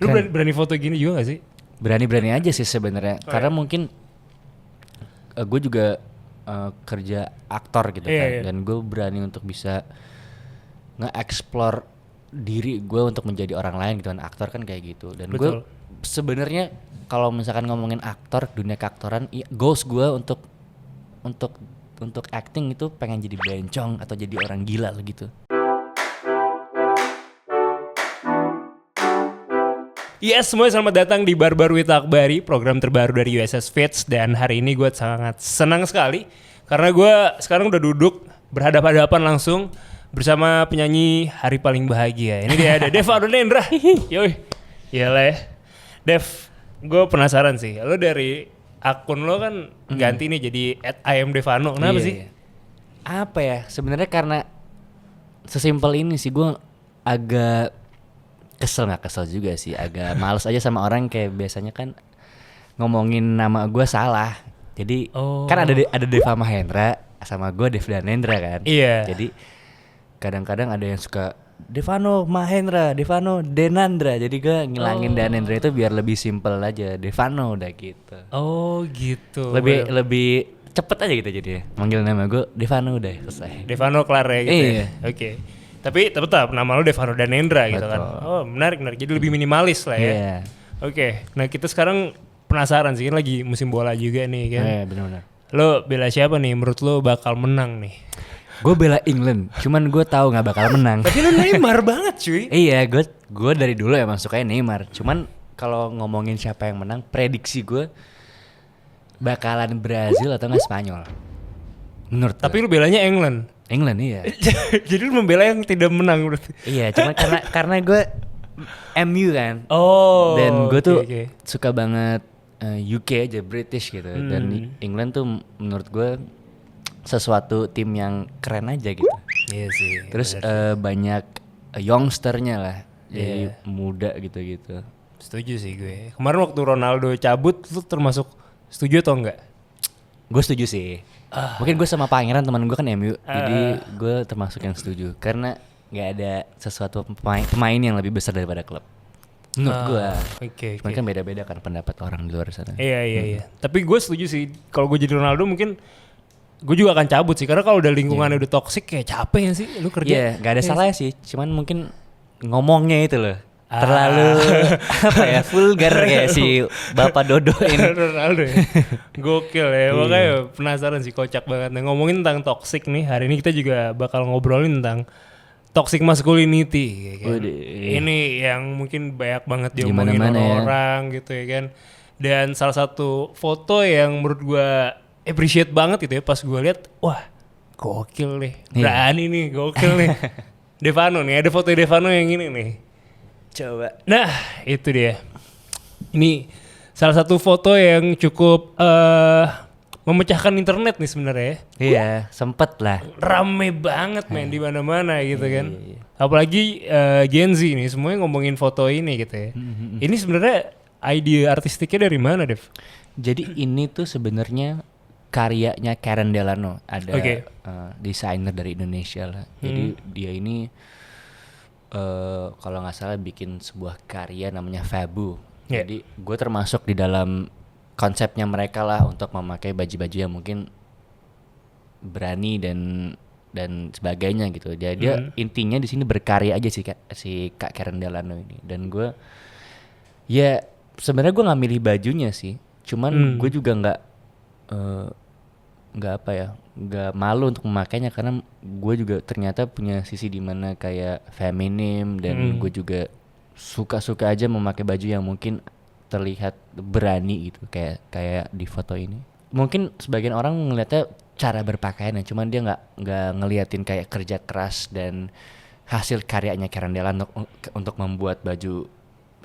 Lu berani foto gini juga gak sih? Berani-berani aja sih sebenarnya. Karena mungkin gue juga kerja aktor gitu kan. Dan gue berani untuk bisa nge-explore diri gue untuk menjadi orang lain gitu kan. Aktor kan kayak gitu. Dan gue sebenarnya kalau misalkan ngomongin aktor, dunia keaktoran, goals gue untuk acting itu pengen jadi bencong atau jadi orang gila gitu. Yes, semuanya selamat datang di Barbar with Akbari, program terbaru dari USS Fits. Dan hari ini gue sangat senang sekali karena gue sekarang udah duduk berhadapan-hadapan langsung bersama penyanyi Hari Paling Bahagia. Ini dia ada Deva Adonendra. Yoi, iyalah ya. Dev, gue penasaran sih, lo dari akun lo kan ganti nih jadi @IamDevano. Kenapa sih? Apa ya, sebenarnya karena sesimpel ini sih, gue agak nggak kesel juga sih, agak males aja sama orang kayak biasanya kan ngomongin nama gue salah. Jadi kan ada Deva Mahendra sama gue Dev Danendra kan. Iya. Jadi kadang-kadang ada yang suka Devano Mahendra, Devano Denandra. Jadi gue ngilangin Danendra itu biar lebih simpel aja, Devano udah gitu. Oh gitu. Lebih cepet aja gitu jadinya. Manggil nama gue Devano udah selesai. Devano kelar ya gitu. Iya. Ya? Oke. Tapi tetap nama lo Devano Danendra gitu kan. Oh menarik. Jadi lebih minimalis lah ya. Iya. Oke. Nah kita sekarang penasaran sih, kan lagi musim bola juga nih kan. Iya benar-benar. Lo bela siapa nih? Menurut lo bakal menang nih? Gue bela England, cuman gue tahu nggak bakal menang. Tapi lo Neymar banget cuy. Iya, gue dari dulu emang sukanya Neymar. Cuman kalau ngomongin siapa yang menang, prediksi gue bakalan Brazil atau nggak Spanyol. Menurut. Tapi lo belanya England. England iya. Jadi lu membela yang tidak menang berarti. Iya, cuman karena gue MU kan. Oh. Dan gue tuh suka banget UK aja, British gitu. Dan England tuh menurut gue sesuatu tim yang keren aja gitu. Iya sih. Terus banyak youngsternya lah, jadi muda gitu-gitu. Setuju sih gue. Kemarin waktu Ronaldo cabut, lu termasuk setuju atau enggak? Gue setuju sih. Mungkin gue sama Pangeran teman gue kan MU, jadi gue termasuk yang setuju karena nggak ada sesuatu pemain yang lebih besar daripada klub. Menurut gue. Oke. Cuman kan beda-beda kan pendapat orang di luar sana. Iya. Tapi gue setuju sih. Kalau gue jadi Ronaldo mungkin gue juga akan cabut sih, karena kalau udah lingkungannya udah toksik kayak capek ya sih lu kerja. Iya, nggak ada salahnya sih. Cuman mungkin ngomongnya itu loh. Terlalu apa ya, vulgar kayak si Bapak Dodo ini. Ronaldo ya. Gokil ya. Makanya penasaran sih, kocak banget. Nah, ngomongin tentang toxic nih, hari ini kita juga bakal ngobrolin tentang toxic masculinity kan. Ini yang mungkin banyak banget diomongin orang gitu ya kan. Dan salah satu foto yang menurut gue appreciate banget gitu ya, pas gue lihat, wah gokil nih, berani nih, gokil nih. Devano nih, ada foto Devano yang ini nih. Coba. Nah, itu dia. Ini salah satu foto yang cukup memecahkan internet nih sebenarnya. Iya, sempet lah. Rame banget men di mana-mana gitu kan. Apalagi Gen Z nih semuanya ngomongin foto ini gitu ya. Ini sebenarnya ide artistiknya dari mana, Dev? Jadi ini tuh sebenarnya karyanya Karen Delano, ada desainer dari Indonesia lah. Jadi dia ini kalau nggak salah bikin sebuah karya namanya Fabu. Jadi gue termasuk di dalam konsepnya mereka lah untuk memakai baju-baju yang mungkin berani dan sebagainya gitu. Jadi dia intinya di sini berkarya aja sih si Kak Karen Delano ini. Dan gue ya sebenarnya gue nggak milih bajunya sih. Cuman gue juga nggak malu untuk memakainya karena gue juga ternyata punya sisi dimana kayak feminim dan gue juga suka aja memakai baju yang mungkin terlihat berani gitu kayak di foto ini. Mungkin sebagian orang ngelihatnya cara berpakaiannya, cuman dia nggak ngeliatin kayak kerja keras dan hasil karyanya Karen Delano untuk membuat baju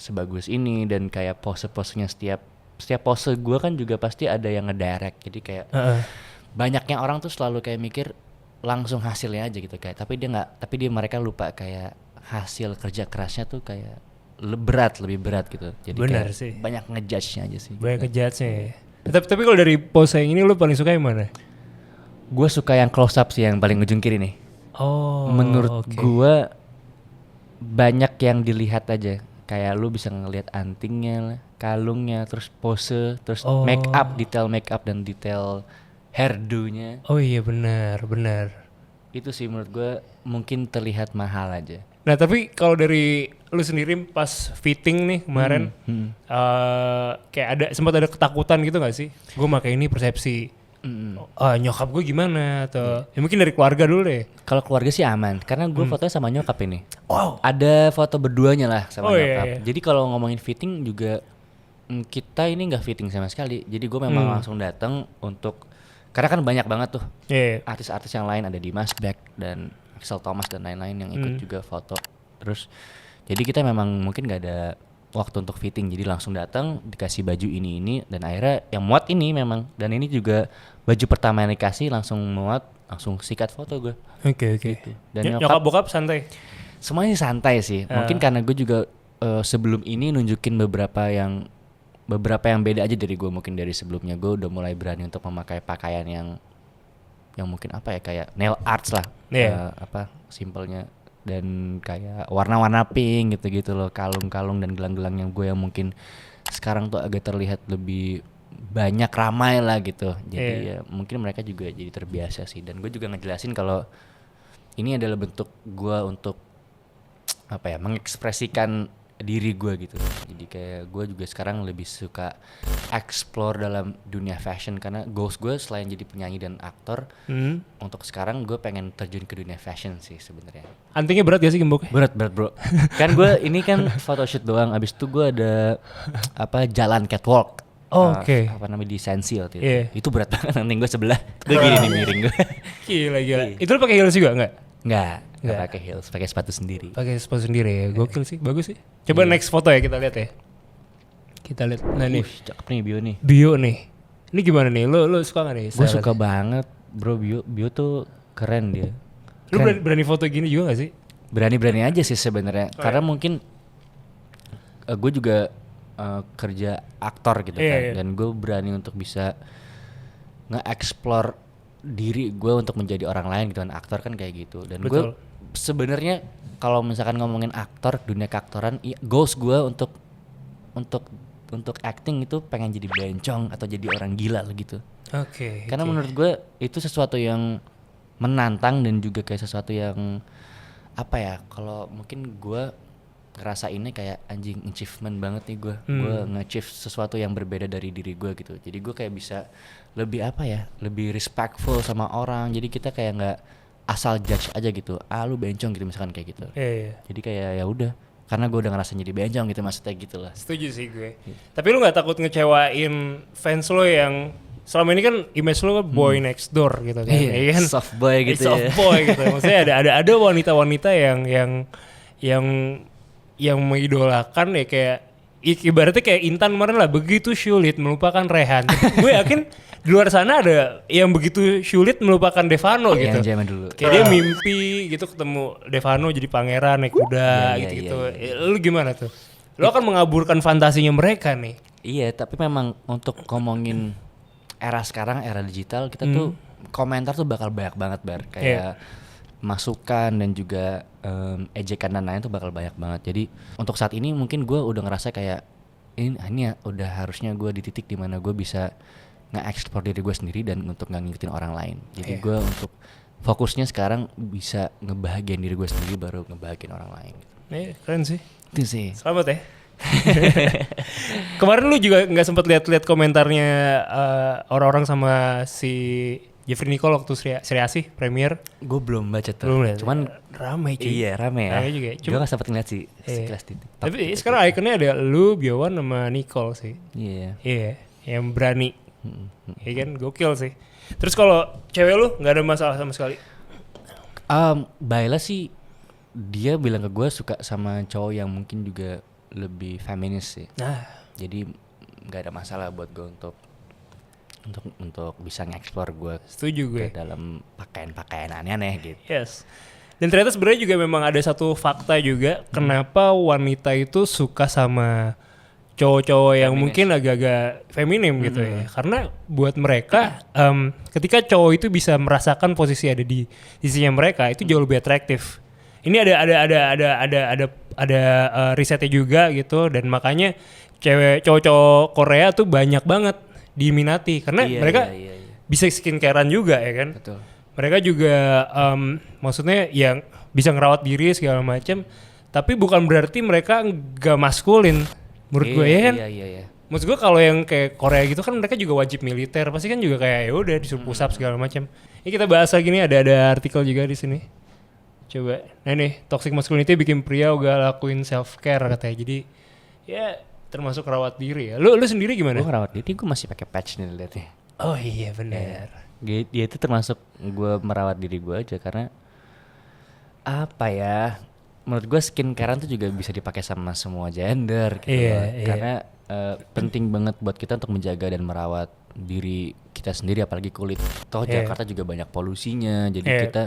sebagus ini. Dan kayak pose-posenya setiap pose gue kan juga pasti ada yang ngedirect, jadi kayak banyaknya orang tuh selalu kayak mikir langsung hasilnya aja gitu kayak, tapi mereka lupa kayak hasil kerja kerasnya tuh kayak lebih berat gitu. Jadi benar kayak sih, banyak ngejudge-nya aja sih. Banyak ngejudge-nya ya. Tapi kalau dari pose yang ini lu paling suka yang mana? Gue suka yang close up sih, yang paling ujung kiri nih. Menurut gue banyak yang dilihat aja. kayak lu bisa ngelihat antingnya, kalungnya, terus pose, terus detail make up dan detail hairdo-nya. Oh iya benar. Itu sih menurut gue mungkin terlihat mahal aja. Nah tapi kalau dari lu sendiri pas fitting nih kemarin, kayak sempat ada ketakutan gitu nggak sih? Gue pakai ini persepsi nyokap gue gimana atau ya mungkin dari keluarga dulu deh. Kalau keluarga sih aman karena gue fotonya sama nyokap ini. Wow. Ada foto berduanya lah sama nyokap. Iya. Jadi kalau ngomongin fitting juga kita ini nggak fitting sama sekali. Jadi gue memang langsung datang untuk karena kan banyak banget tuh artis-artis yang lain, ada Dimas Beck dan Axel Thomas dan lain-lain yang ikut juga foto. Terus jadi kita memang mungkin nggak ada waktu untuk fitting, jadi langsung datang dikasih baju ini dan akhirnya yang muat ini memang, dan ini juga baju pertama yang dikasih langsung muat, langsung sikat foto gue. Oke. Gitu. Dan nyokap bokap santai? Semuanya santai sih, mungkin karena gue juga sebelum ini nunjukin beberapa yang beda aja dari gue. Mungkin dari sebelumnya gue udah mulai berani untuk memakai pakaian yang mungkin apa ya, kayak nail arts lah, simpelnya, dan kayak warna-warna pink gitu loh, kalung-kalung dan gelang-gelang yang gue yang mungkin sekarang tuh agak terlihat lebih banyak ramai lah gitu. Jadi ya mungkin mereka juga jadi terbiasa sih, dan gue juga ngejelasin kalau ini adalah bentuk gue untuk mengekspresikan diri gue gitu. Jadi kayak gue juga sekarang lebih suka explore dalam dunia fashion karena goals gue selain jadi penyanyi dan aktor, untuk sekarang gue pengen terjun ke dunia fashion sih sebenarnya. Antingnya berat gak sih gemboknya? Berat bro. Kan gue ini kan photoshoot doang, abis itu gue ada jalan catwalk. Oke. Di Sensi waktu itu. Itu berat banget, anting gue sebelah. Gue gini nih miring gue. Gila. Itu lu pakai heels juga nggak? Nggak pakai heels, pakai sepatu sendiri. Pakai sepatu sendiri ya, gokil sih, bagus sih. Coba next foto ya kita lihat ya. Kita lihat. Nah nih, cakep nih bio nih. Ini gimana nih? Lu suka nggak nih? Gue suka banget, bro. Bio tuh keren dia. Lu berani foto gini juga gak sih? Berani aja sih sebenarnya. Karena mungkin gue juga kerja aktor gitu kan, dan gue berani untuk bisa nge-explore diri gue untuk menjadi orang lain gitu kan. Aktor kan kayak gitu, dan gue sebenarnya kalau misalkan ngomongin aktor, dunia keaktoran, goals gue untuk acting itu pengen jadi bencong atau jadi orang gila gitu. Karena menurut gue itu sesuatu yang menantang dan juga kayak sesuatu yang kalau mungkin gue ngerasa ini kayak anjing achievement banget nih gue nge-achieve sesuatu yang berbeda dari diri gue gitu. Jadi gue kayak bisa lebih lebih respectful sama orang. Jadi kita kayak nggak asal judge aja gitu, lu bencong gitu misalkan kayak gitu. Jadi kayak ya udah, karena gue udah ngerasa jadi bencong gitu, maksudnya gitu lah. Setuju sih gue. Tapi lu nggak takut ngecewain fans lo yang selama ini kan image lo boy next door gitu kan? Iya kan? Soft boy gitu. Soft boy gitu. Maksudnya ada wanita-wanita yang mengidolakan ya, kayak ibaratnya kayak Intan kemarin lah, begitu sulit melupakan Rehan. Gue yakin di luar sana ada yang begitu sulit melupakan Devano gitu. Yang zaman dulu. Kayak dia mimpi gitu ketemu Devano jadi pangeran naik kuda gitu. Lu gimana tuh? Lu akan mengaburkan fantasinya mereka nih. Iya, tapi memang untuk ngomongin era sekarang, era digital, kita tuh komentar tuh bakal banyak banget kayak masukan dan juga ejekan dan lain tuh bakal banyak banget. Jadi untuk saat ini mungkin gue udah ngerasa kayak ini udah harusnya gue di titik dimana gue bisa nge-explore diri gue sendiri dan untuk nggak ngikutin orang lain. Jadi gue untuk fokusnya sekarang bisa ngebahagiain diri gue sendiri baru ngebahagiain orang lain. Keren sih. Itu sih. Selamat ya. Kemarin lu juga nggak sempat lihat komentarnya orang-orang sama si Jeffrey Nicole waktu Sri Asih premier. Gue belum baca tuh. Belum lihat. Cuman ramai cuy. Iya ramai ya. Ramai juga. Gue nggak sempat ngeliat sih sekilas di TikTok. Tapi sekarang ikonnya ada lu, Biowan sama Nicole sih. Iya. Yang berani. Iya kan, gokil sih. Terus kalau cewek lu nggak ada masalah sama sekali? Baila sih dia bilang ke gue suka sama cowok yang mungkin juga lebih feminis sih. Jadi nggak ada masalah buat gue untuk bisa nge-explore gue. Setuju gue. Dalam pakaian aneh-aneh gitu. Yes. Dan ternyata sebenarnya juga memang ada satu fakta juga kenapa wanita itu suka sama cowok-cowok yang mungkin agak-agak feminim gitu ya. Karena buat mereka ketika cowok itu bisa merasakan posisi ada di sisinya mereka, itu jauh lebih atraktif. Ini ada risetnya juga gitu, dan makanya cowok-cowok Korea tuh banyak banget diminati karena mereka bisa skincarean juga ya kan. Betul. Mereka juga maksudnya yang bisa ngerawat diri segala macam, tapi bukan berarti mereka nggak maskulin menurut gue ya kan. Iya. Maksud gue kalau yang kayak Korea gitu kan mereka juga wajib militer, pasti kan juga kayak ya udah disuruh push up segala macam. Ini kita bahas lagi nih, ada artikel juga di sini. Coba, nah nih, toxic masculinity bikin pria gak lakuin self care katanya. Jadi ya termasuk rawat diri ya. Lu sendiri gimana? Gue ngerawat diri, gue masih pakai patch nih liatnya. Oh iya benar. Dia itu termasuk gue merawat diri gue aja karena apa ya? Menurut gue skincare tuh juga bisa dipakai sama semua gender gitu. Karena penting banget buat kita untuk menjaga dan merawat diri kita sendiri, apalagi kulit. Toh Jakarta juga banyak polusinya, jadi kita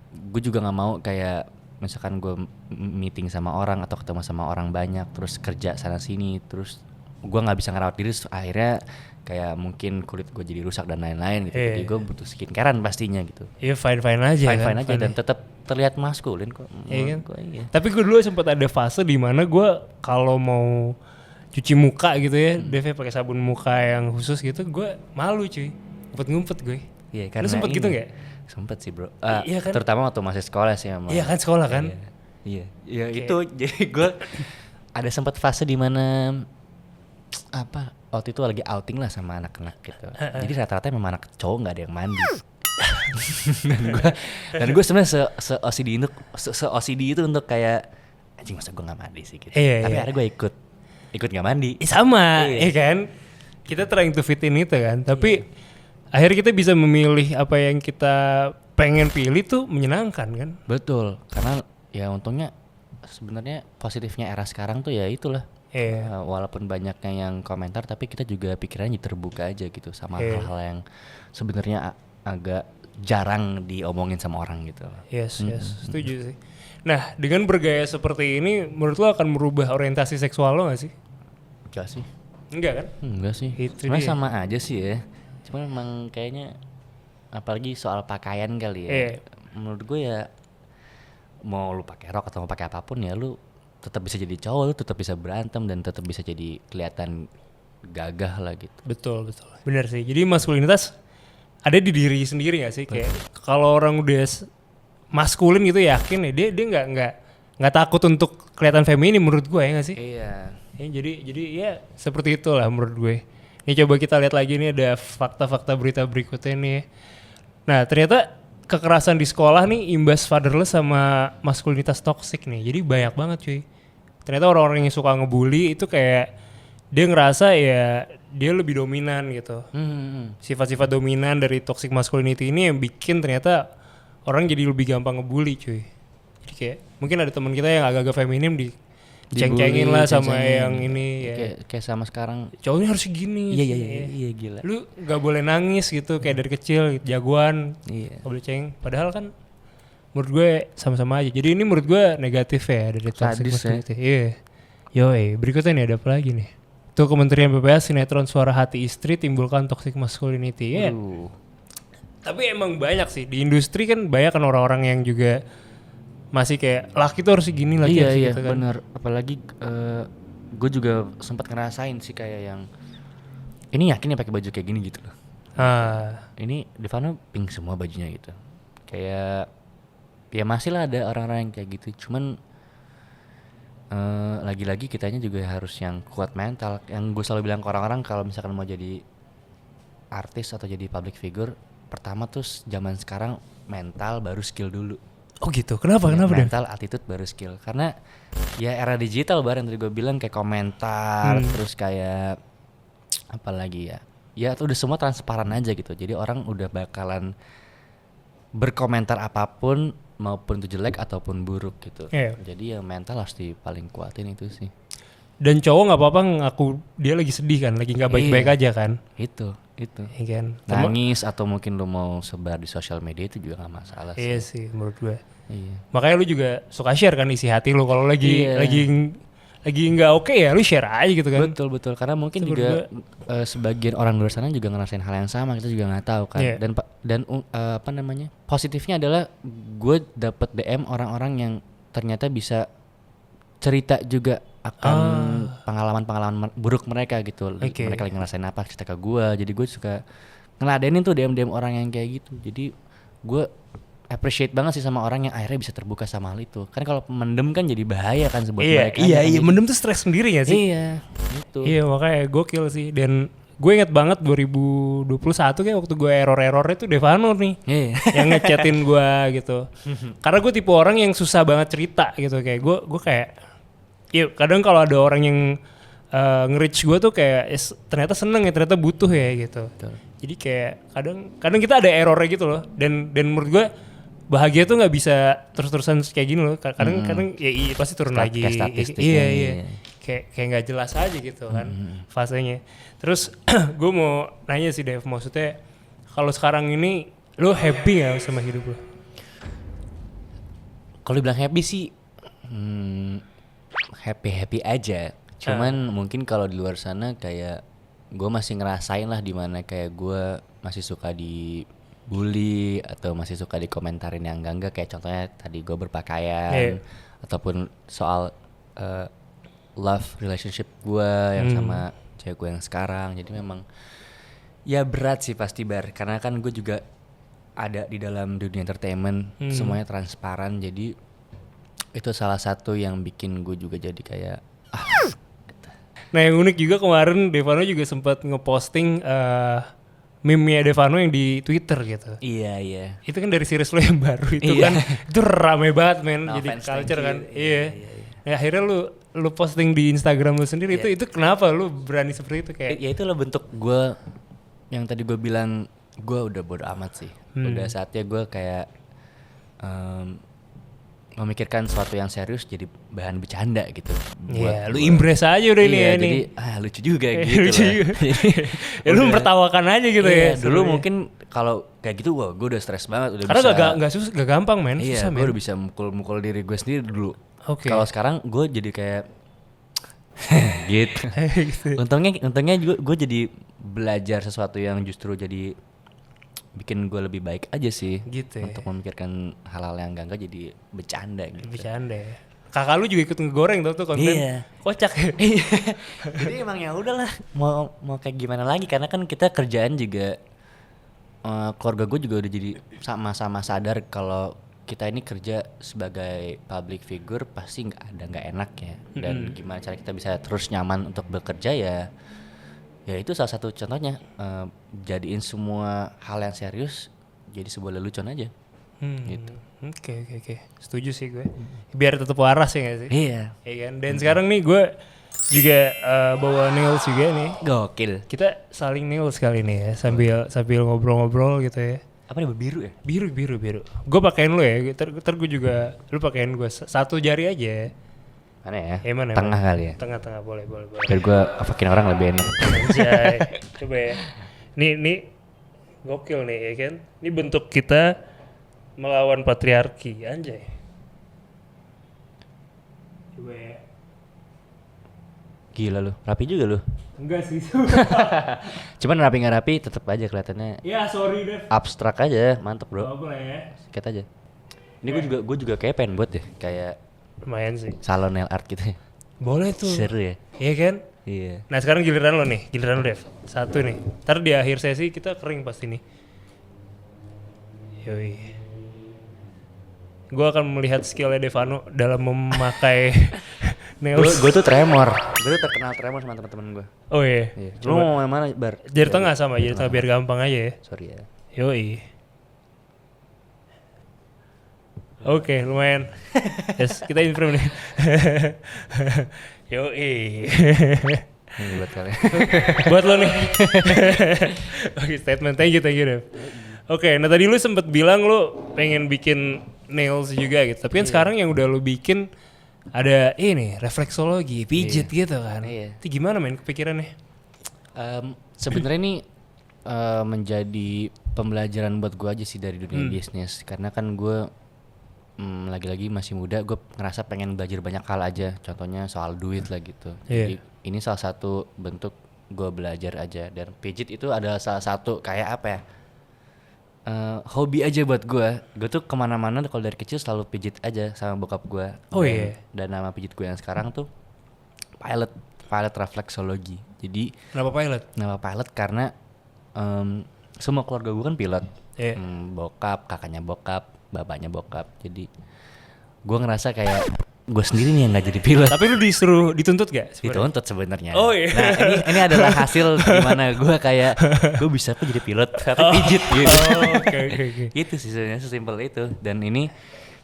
gue juga nggak mau kayak misalkan gue meeting sama orang atau ketemu sama orang banyak terus kerja sana sini terus gue nggak bisa ngerawat diri, akhirnya kayak mungkin kulit gue jadi rusak dan lain-lain gitu. Jadi gue butuh skincarean pastinya gitu. Iya fine aja dan tetap terlihat maskulin kok. Iya kan? Tapi gue dulu sempat ada fase di mana gue kalau mau cuci muka gitu ya, Dev pakai sabun muka yang khusus gitu, gue malu cuy, ngumpet gue. Iya, karena lu sempet gitu nggak? Sempet sih bro, iya kan? Terutama waktu masih sekolah sih emang. Iya kan sekolah kan? Iya itu jadi gue ada sempat fase di mana waktu itu lagi outing lah sama anak-anak gitu. Jadi rata-rata memang anak cowok nggak ada yang mandi. dan gue sebenarnya se OCD itu untuk kayak anjing masa gue nggak mandi sih gitu. Tapi akhirnya gue ikut nggak mandi. Sama, iya kan? Kita trying to fit in itu kan, tapi akhirnya kita bisa memilih apa yang kita pengen pilih tuh menyenangkan kan? Betul, karena ya untungnya sebenarnya positifnya era sekarang tuh ya itulah. Walaupun banyaknya yang komentar, tapi kita juga pikirannya terbuka aja gitu sama hal-hal yang sebenarnya agak jarang diomongin sama orang gitu. Yes, setuju sih. Nah, dengan bergaya seperti ini, menurut lo akan merubah orientasi seksual lo gak sih? Enggak sih. Enggak kan? Enggak sih. Sebenarnya sama aja sih ya. Cuma memang kayaknya apalagi soal pakaian kali ya. Menurut gue ya mau lu pakai rok atau mau pakai apapun ya lu tetap bisa jadi cowok, lu tetap bisa berantem dan tetap bisa jadi kelihatan gagah lah gitu. Betul. Benar sih. Jadi maskulinitas ada di diri sendiri gak sih? Kayak kalau orang udah maskulin gitu yakin ya dia nggak takut untuk kelihatan feminim menurut gue ya gak sih? Iya. Jadi ya seperti itulah menurut gue. Ini coba kita lihat lagi nih, ada fakta-fakta berita berikutnya nih. Nah ternyata kekerasan di sekolah nih imbas fatherless sama maskulinitas toksik nih. Jadi banyak banget cuy. Ternyata orang-orang yang suka ngebully itu kayak dia ngerasa ya dia lebih dominan gitu. Sifat-sifat dominan dari toxic masculinity ini yang bikin ternyata orang jadi lebih gampang ngebully cuy. Jadi kayak mungkin ada teman kita yang agak-agak feminim diceng-cengin lah sama yang ini ya. Kayak sama sekarang cowoknya harus gini. Iya gila. Lu gak boleh nangis gitu kayak dari kecil jagoan. Gak boleh ceng. Padahal kan menurut gue sama-sama aja. Jadi ini menurut gue negatif ya dari toxic masculinity. Iya. Yoi, berikutnya nih ada apa lagi nih? Tuh Kementerian PPS sinetron Suara Hati Istri timbulkan toxic masculinity ya. Tapi emang banyak sih di industri kan, banyak kan orang-orang yang juga masih kayak laki tuh harus gini, laki harus gitu kan. Bener. Apalagi gue juga sempat ngerasain sih kayak yang ini yakin ya pakai baju kayak gini gitu loh. Ini Devano pink semua bajunya gitu. Kayak ya masih lah ada orang-orang yang kayak gitu. Cuman lagi-lagi kitanya juga harus yang kuat mental. Yang gue selalu bilang ke orang-orang kalau misalkan mau jadi artis atau jadi public figure, pertama tuh zaman sekarang mental baru skill dulu. Oh gitu, kenapa mental, attitude baru skill. Karena ya era digital bareng tadi gue bilang kayak komentar, terus kayak apa lagi ya tuh udah semua transparan aja gitu. Jadi orang udah bakalan berkomentar apapun, maupun itu jelek ataupun buruk gitu. Jadi ya mental harus paling kuatin itu sih. Dan cowok nggak apa-apa ngaku dia lagi sedih kan, lagi nggak baik-baik aja kan. Itu kan? Nangis atau mungkin lu mau sebar di sosial media itu juga nggak masalah sih. Iya sih menurut gue. Makanya lu juga suka share kan isi hati lu kalau lagi lagi nggak oke ya lu share aja gitu kan. Betul karena mungkin juga sebagian orang luar sana juga ngerasain hal yang sama, kita juga nggak tahu kan. Dan apa namanya, positifnya adalah gue dapet DM orang-orang yang ternyata bisa cerita juga akan pengalaman buruk mereka gitu. Mereka lagi ngerasain apa, cerita ke gue. Jadi gue suka ngeladenin tuh DM orang yang kayak gitu. Jadi gue appreciate banget sih sama orang yang akhirnya bisa terbuka sama hal itu. Kan kalau mendem kan jadi bahaya kan buat mereka. Iya, mendem tuh stres sendiri gak sih? Iya, gitu. Iya, makanya gokil sih. Dan gue inget banget 2021 kayak waktu gue error-errornya tuh Devano nih. Yang ngechatin gue gitu. Karena gue tipe orang yang susah banget cerita gitu. Kayak gue kayak, iya kadang kalau ada orang yang nge-reach gue tuh kayak ternyata seneng ya, ternyata butuh ya gitu. Betul. Jadi kayak kadang kita ada errornya gitu loh. Dan menurut gue bahagia tuh nggak bisa terus-terusan kayak gini loh. Kadang ya pasti turun lagi. Iya. Kayak nggak jelas aja gitu kan fasenya. Terus gue mau nanya sih Dev, maksudnya kalau sekarang ini lo happy nggak sama hidup lo? Kalau dibilang happy sih happy aja. Cuman mungkin kalau di luar sana kayak gue masih ngerasain lah dimana kayak gue masih suka bully atau masih suka dikomentarin yang enggak, kayak contohnya tadi gue berpakaian ataupun soal love relationship gue yang sama cewek gue yang sekarang. Jadi memang ya berat sih pasti karena kan gue juga ada di dalam dunia entertainment, semuanya transparan. Jadi itu salah satu yang bikin gue juga jadi kayak Nah yang unik juga kemarin Devano juga sempat ngeposting meme-nya Devano yang di Twitter gitu. Iya. Itu kan dari series lo yang baru itu kan. Itu rame banget men, jadi culture kan. Iya. Ya, akhirnya lu posting di Instagram lu sendiri. Itu kenapa lu berani seperti itu kayak? Ya itulah bentuk gue yang tadi gue bilang, gue udah bodo amat sih. Udah saatnya gue kayak memikirkan sesuatu yang serius jadi bahan bercanda gitu. Iya, lu impress aja udah ini ya. Jadi lucu juga gitu lucu juga. Ya lu mempertawakan aja gitu ya. Dulu mungkin kalau kayak gitu gue udah stres banget, udah karena gak gampang men. Iya, gue udah bisa mukul diri gue sendiri dulu. Kalau sekarang gue jadi kayak gitu. Untungnya gue jadi belajar sesuatu yang justru jadi bikin gue lebih baik aja sih gitu untuk memikirkan hal-hal yang enggak jadi bercanda gitu. Bercanda. Kakak lu juga ikut ngegoreng tuh konten. Kocak ya. Jadi emang ya udahlah mau kayak gimana lagi, karena kan kita kerjaan juga keluarga gue juga udah jadi sama-sama sadar kalau kita ini kerja sebagai public figure pasti nggak enak ya. Dan gimana cara kita bisa terus nyaman untuk bekerja ya itu salah satu contohnya, jadiin semua hal yang serius jadi sebuah lelucon aja. Gitu. Oke. Setuju sih gue. Biar tetap waras ya gak sih? Iya kan? Dan sekarang nih gue juga bawa nails juga nih. Gokil. Kita saling nails kali nih ya, sambil ngobrol-ngobrol gitu ya. Apa nih, biru ya? Biru. Gue pakein lu ya, ntar gue juga, lu pakein gue satu jari aja. Mana ya? Mana? Tengah kali ya? Tengah, boleh. Biar gue afakin orang lebih enak. Anjay, coba ya. Nih gokil nih ya kan. Ini bentuk kita melawan patriarki, anjay. Coba ya. Gila lu, rapi juga lu. Enggak sih. Cuman rapi nggak rapi tetap aja kelihatannya. Ya sorry Dev. Abstrak aja, mantep bro. Boleh ya. Sikat aja. Ini gue juga kayak pengen buat deh, kayak lumayan sih. Salon nail art gitu. Boleh tuh. Seru ya. Iya kan? Iya. Nah sekarang giliran lo Dev. Satu nih. Ntar di akhir sesi kita kering pasti nih. Yoi. Gue akan melihat skillnya Devano dalam memakai nails. Gue tuh tremor. Gue tuh terkenal tremor sama teman-teman gue. Oh iya. Lu mau mana Bar? Jari tengah sama, jari tengah biar gampang aja ya. Sorry ya. Yoi. Oke, lumayan. Yes, kita improve nih. Yoi. Ini buat kalian. Buat lo nih. Oke, statement. Thank you Dev. Oke, nah tadi lu sempet bilang lu pengen bikin nails juga gitu. Tapi kan sekarang yang udah lu bikin ada ini refleksologi, pijit gitu kan. Itu gimana men kepikirannya? Sebenarnya ini menjadi pembelajaran buat gue aja sih dari dunia bisnis. Karena kan gue lagi-lagi masih muda, gue ngerasa pengen belajar banyak hal aja. Contohnya soal duit lah gitu. Jadi ini salah satu bentuk gue belajar aja. Dan pijit itu adalah salah satu kayak apa ya, hobi aja buat gue. Gue tuh kemana-mana kalau dari kecil selalu pijit aja sama bokap gue. Dan nama pijit gue yang sekarang tuh pilot refleksologi. Jadi kenapa pilot? Nama pilot karena semua keluarga gue kan pilot. Bokap, kakaknya bokap, bapaknya bokap. Jadi gue ngerasa kayak gue sendiri nih yang nggak jadi pilot. Tapi lu disuruh dituntut gak? Dituntut sebenarnya. Oh iya. Nah ini adalah hasil dimana gue kayak gue bisa tuh jadi pilot tapi pijit gitu. Oke. Itu sih sebenarnya sesimpel itu. Dan ini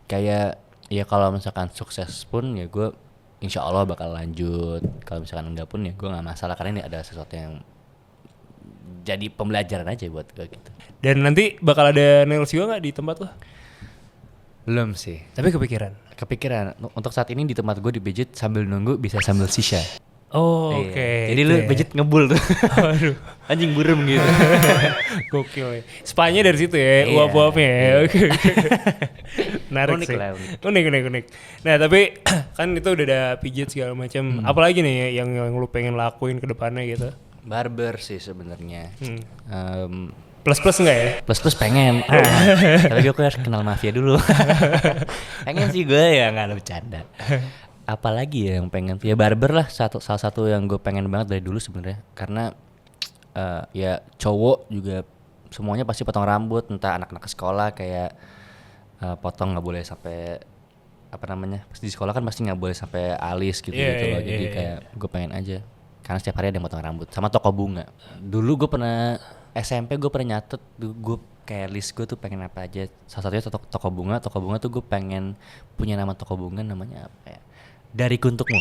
kayak ya kalau misalkan sukses pun ya gue insya Allah bakal lanjut. Kalau misalkan enggak pun ya gue nggak masalah karena ini ada sesuatu yang jadi pembelajaran aja buat gue gitu. Dan nanti bakal ada nails juga nggak di tempat lo? Belum sih. Tapi kepikiran. Untuk saat ini di tempat gue dipijit sambil nunggu bisa sambil shisha. Oh oke. Jadi lu pijit ngebul tuh. Aduh. Anjing burem gitu. Gokil ya. Spanya dari situ ya, uap-uapnya ya. Oke. Menarik sih. Unik. Nah tapi kan itu udah ada pijit segala macam. Apalagi nih ya, yang lu pengen lakuin ke depannya gitu? Barber sih sebenarnya. Plus enggak ya? Plus pengen. Tapi gue harus kenal mafia dulu. Pengen sih gue ya, nggak ada bercanda. Apalagi ya yang pengen? Ya barber lah salah satu yang gue pengen banget dari dulu sebenarnya. Karena ya cowok juga semuanya pasti potong rambut. Entah anak-anak sekolah kayak potong nggak boleh sampai apa namanya? Di sekolah kan pasti nggak boleh sampai alis gitu loh. Jadi kayak gue pengen aja. Karena setiap hari ada yang potong rambut. Sama toko bunga. Dulu gue pernah SMP gue pernah nyatet, gue kayak list gue tuh pengen apa aja. Salah satunya toko bunga tuh gue pengen punya nama toko bunga namanya apa ya? Dari Kuntukmu.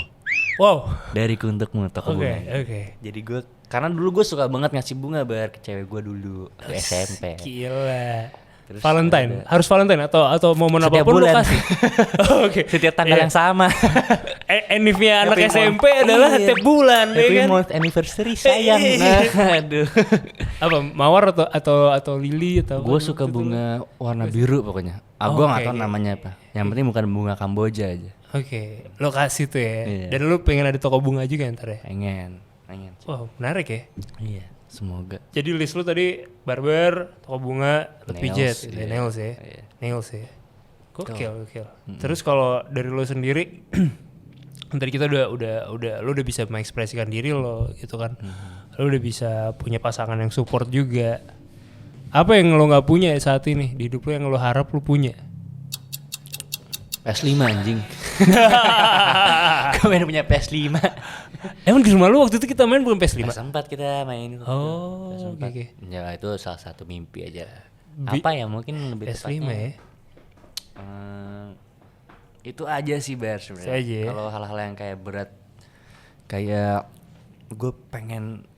Wow. Dari Kuntukmu toko bunga. Oke. Jadi gue karena dulu gue suka banget ngasih bunga ke cewek gue dulu di SMP. Gila. Terus Valentine, harus Valentine atau momen apapun lu kasih. Oke. Setiap tanggal yang sama. Enifnya anak SMP adalah tiap bulan, ya kan? Month anniversary sayang. Aduh. Apa mawar atau lili atau? Gue suka bunga warna biru pokoknya. Gue nggak tahu namanya apa. Yang penting bukan bunga Kamboja aja. Oke. Lokasi tuh ya. Dan lu pengen ada toko bunga juga ntar ya? Pengen. Wow, menarik ya. Iya. Semoga. Jadi list lu tadi barber, toko bunga, pijat, nails ya. Nails ya. Gokil. Terus kalau dari lu sendiri tadi kita udah lu udah bisa mengekspresikan diri lo gitu kan. Lu udah bisa punya pasangan yang support juga. Apa yang lo enggak punya saat ini di hidup lu yang lo harap lu punya? PS5 anjing. Gue main punya PS5. Emang di rumah lu waktu itu kita main bukan PS5? Sempat kita main. Oh, oke. Ya itu salah satu mimpi aja. Apa ya mungkin lebih PS5 ya? Itu aja sih Bar sebenarnya. Kalau hal-hal yang kayak berat, kayak gue pengen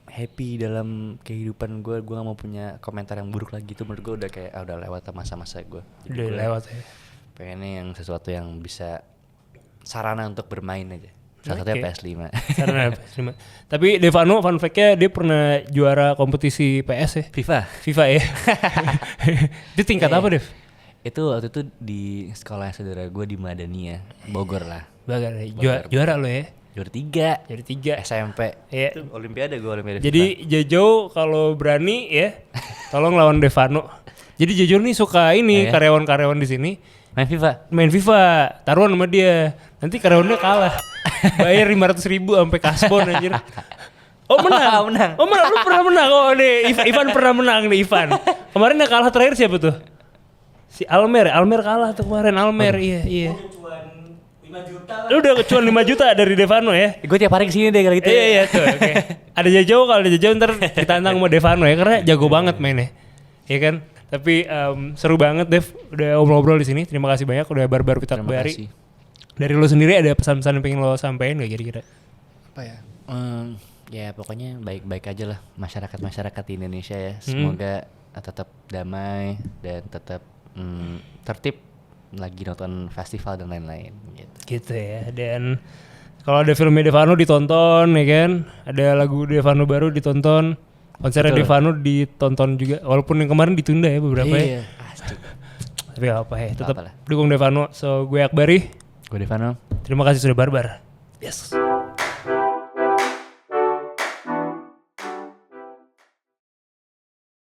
happy dalam kehidupan gue gak mau punya komentar yang buruk lagi. Itu menurut gue udah kayak udah lewat masa-masa gue. Udah lewat ya. Pengennya yang sesuatu yang bisa sarana untuk bermain aja. Salah satunya PS5. Sarana PS5. Tapi Devano fun fact-nya dia pernah juara kompetisi PS ya? FIFA ya. Itu tingkat apa Dev? Itu waktu itu di sekolah saudara gue di Madania, Bogor lah. Juara lo ya? Juara 3 SMP. Iya. Itu Olimpiade Jadi Jojo kalau berani ya, tolong lawan Devano. Jadi Jojo nih suka ini karyawan-karyawan di sini main FIFA, taruhan sama dia. Nanti karyawannya kalah. Bayar 500.000 sampai kaspon anjir. Oh menang. Oh menang, lu pernah menang. Oh nih, Ivan pernah menang nih Ivan. Kemarin yang kalah terakhir siapa tuh? Si Almer kalah tuh kemarin. Iya. Lu udah kecuan 5 juta dari Devano ya? Gue tiap hari kesini deh kalau gitu. Iya tuh, oke. Ada Jojo, kalau ada Jojo ntar ditantang sama Devano ya, karena jago banget mainnya. Iya kan? Tapi seru banget Dev, udah ngobrol-ngobrol di sini. Terima kasih banyak udah baru kita kembali. Dari lo sendiri ada pesan-pesan yang pengen lo sampein gak kira-kira? Apa ya? Ya pokoknya baik-baik aja lah masyarakat di Indonesia ya. Semoga tetap damai dan tetap tertib lagi nonton festival dan lain-lain gitu ya. Dan kalau ada filmnya Devano ditonton ya kan, ada lagu Devano baru ditonton, konsernya Devano ditonton juga, walaupun yang kemarin ditunda ya beberapa ya. Tapi gak apa-apa ya, tetap Apa-apalah. dukung Devano. So gue Akbari. Gue Devano. Terima kasih sudah barbar. Yes.